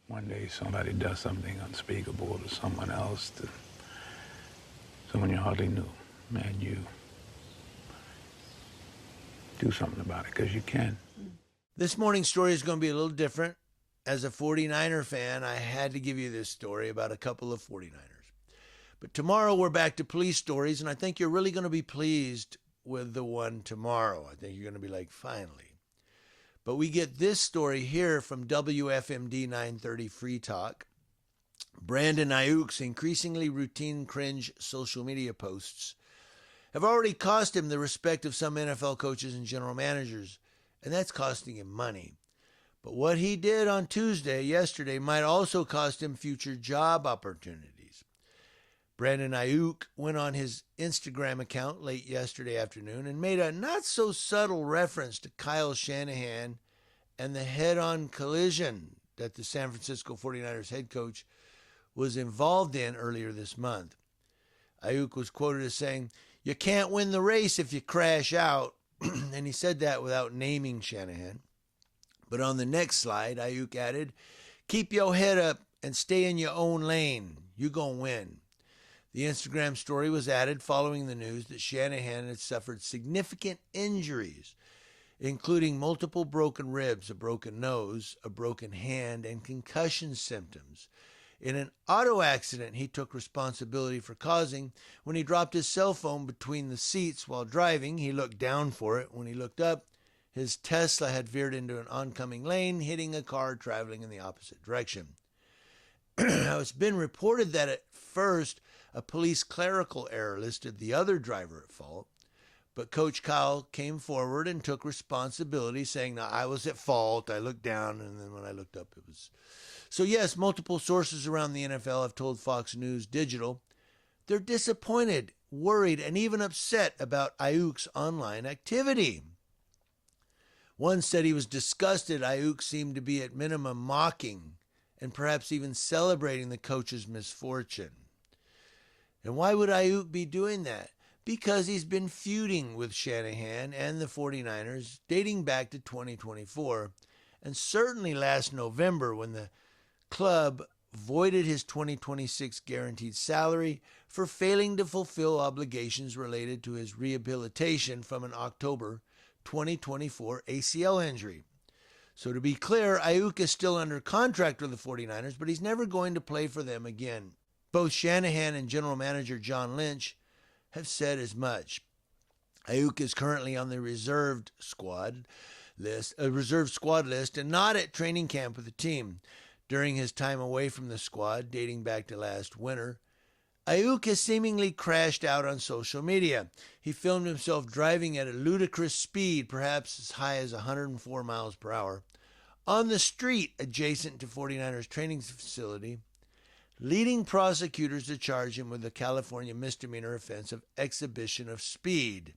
one day somebody does something unspeakable to someone else, to someone you hardly knew, and you do something about it, because you can. This morning's story is going to be a little different. As a 49er fan, I had to give you this story about a couple of 49ers. But tomorrow we're back to police stories, and I think you're really going to be pleased with the one tomorrow. I think you're going to be like, finally. But we get this story here from WFMD 930 Free Talk. Brandon Ayuk's increasingly routine cringe social media posts have already cost him the respect of some NFL coaches and general managers, and that's costing him money. But what he did on yesterday, might also cost him future job opportunities. Brandon Ayuk went on his Instagram account late yesterday afternoon and made a not-so-subtle reference to Kyle Shanahan and the head-on collision that the San Francisco 49ers head coach was involved in earlier this month. Ayuk was quoted as saying, "You can't win the race if you crash out," and he said that without naming Shanahan. But on the next slide, Ayuk added, "Keep your head up and stay in your own lane. You gonna win." The Instagram story was added following the news that Shanahan had suffered significant injuries, including multiple broken ribs, a broken nose, a broken hand, and concussion symptoms in an auto accident he took responsibility for causing when he dropped his cell phone between the seats while driving. He looked down for it. When he looked up, his Tesla had veered into an oncoming lane, hitting a car traveling in the opposite direction. Now, it's been reported that at first a police clerical error listed the other driver at fault, but Coach Kyle came forward and took responsibility, saying, "No, I was at fault. I looked down, and then when I looked up, it was..." So yes, multiple sources around the NFL have told Fox News Digital they're disappointed, worried, and even upset about Ayuk's online activity. One said he was disgusted Ayuk seemed to be at minimum mocking and perhaps even celebrating the coach's misfortune. And why would Ayuk be doing that? Because he's been feuding with Shanahan and the 49ers dating back to 2024, and certainly last November when the club voided his 2026 guaranteed salary for failing to fulfill obligations related to his rehabilitation from an October 2024 ACL injury. So to be clear, Ayuk is still under contract with the 49ers, but he's never going to play for them again. Both Shanahan and general manager John Lynch have said as much. Ayuk is currently on the reserve squad list, and not at training camp with the team. During his time away from the squad, dating back to last winter, Ayuk has seemingly crashed out on social media. He filmed himself driving at a ludicrous speed, perhaps as high as 104 miles per hour, on the street adjacent to 49ers training facility, leading prosecutors to charge him with the California misdemeanor offense of exhibition of speed,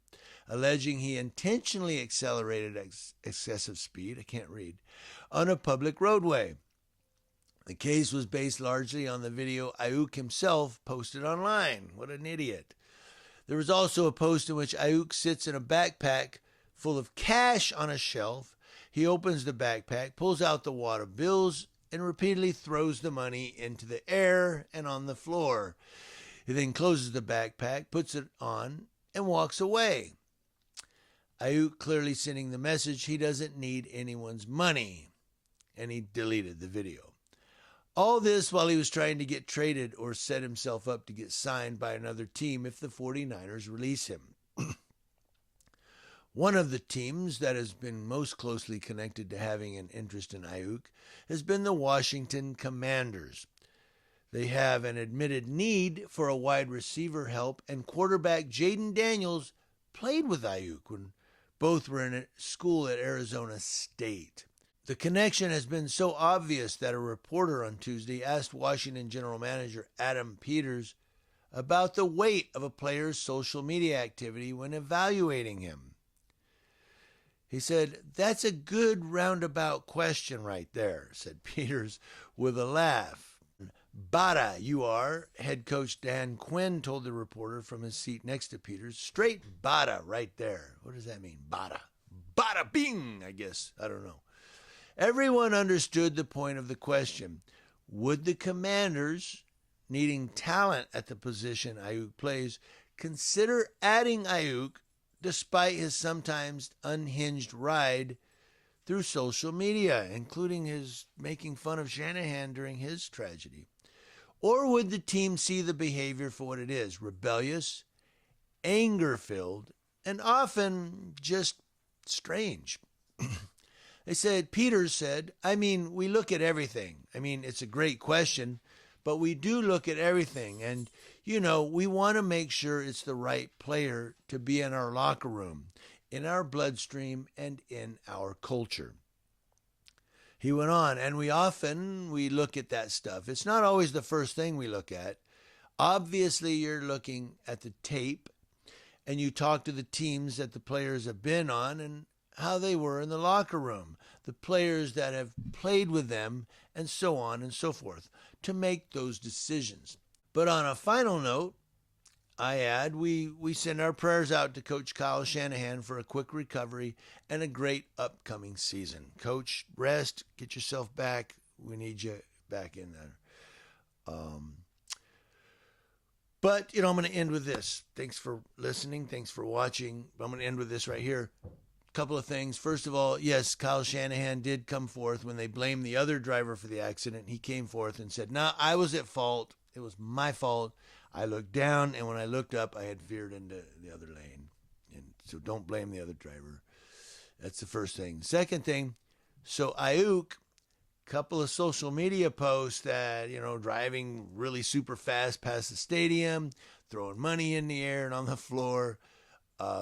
alleging he intentionally accelerated excessive speed, on a public roadway. The case was based largely on the video Ayuk himself posted online. What an idiot. There was also a post in which Ayuk sits in a backpack full of cash on a shelf. He opens the backpack, pulls out the wad of bills, and repeatedly throws the money into the air and on the floor. He then closes the backpack, puts it on, and walks away. Ayuk clearly sending the message he doesn't need anyone's money, and he deleted the video. All this while he was trying to get traded or set himself up to get signed by another team if the 49ers release him. One of the teams that has been most closely connected to having an interest in Ayuk has been the Washington Commanders. They have an admitted need for a wide receiver help, and quarterback Jaden Daniels played with Ayuk when both were in school at Arizona State. The connection has been so obvious that a reporter on Tuesday asked Washington general manager Adam Peters about the weight of a player's social media activity when evaluating him. He said, "That's a good roundabout question right there," said Peters with a laugh. "Bada, you are," head coach Dan Quinn told the reporter from his seat next to Peters. "Straight bada right there." What does that mean, bada? Bada bing, I guess. I don't know. Everyone understood the point of the question. Would the Commanders, needing talent at the position Ayuk plays, consider adding Ayuk despite his sometimes unhinged ride through social media, including his making fun of Shanahan during his tragedy? Or would the team see the behavior for what it is, rebellious, anger-filled, and often just strange? Peters said, we look at everything. It's a great question, but we do look at everything. And, we want to make sure it's the right player to be in our locker room, in our bloodstream, and in our culture. He went on, and we look at that stuff. It's not always the first thing we look at. Obviously, you're looking at the tape, and you talk to the teams that the players have been on and how they were in the locker room, the players that have played with them, and so on and so forth, to make those decisions. But on a final note, I add, we send our prayers out to Coach Kyle Shanahan for a quick recovery and a great upcoming season. Coach, rest, get yourself back. We need you back in there. But, I'm going to end with this. Thanks for listening. Thanks for watching. I'm going to end with this right here. Couple of things. First of all, yes, Kyle Shanahan did come forth when they blamed the other driver for the accident. He came forth and said, "No, I was at fault. It was my fault. I looked down, and when I looked up, I had veered into the other lane. And so don't blame the other driver." That's the first thing. Second thing, so Ayuk, couple of social media posts that, driving really super fast past the stadium, throwing money in the air and on the floor,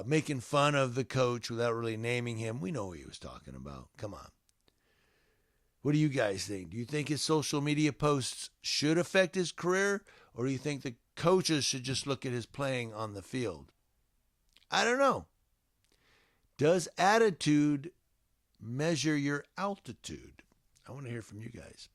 making fun of the coach without really naming him. We know what he was talking about. Come on. What do you guys think? Do you think his social media posts should affect his career? Or do you think the coaches should just look at his playing on the field? I don't know. Does attitude measure your altitude? I want to hear from you guys.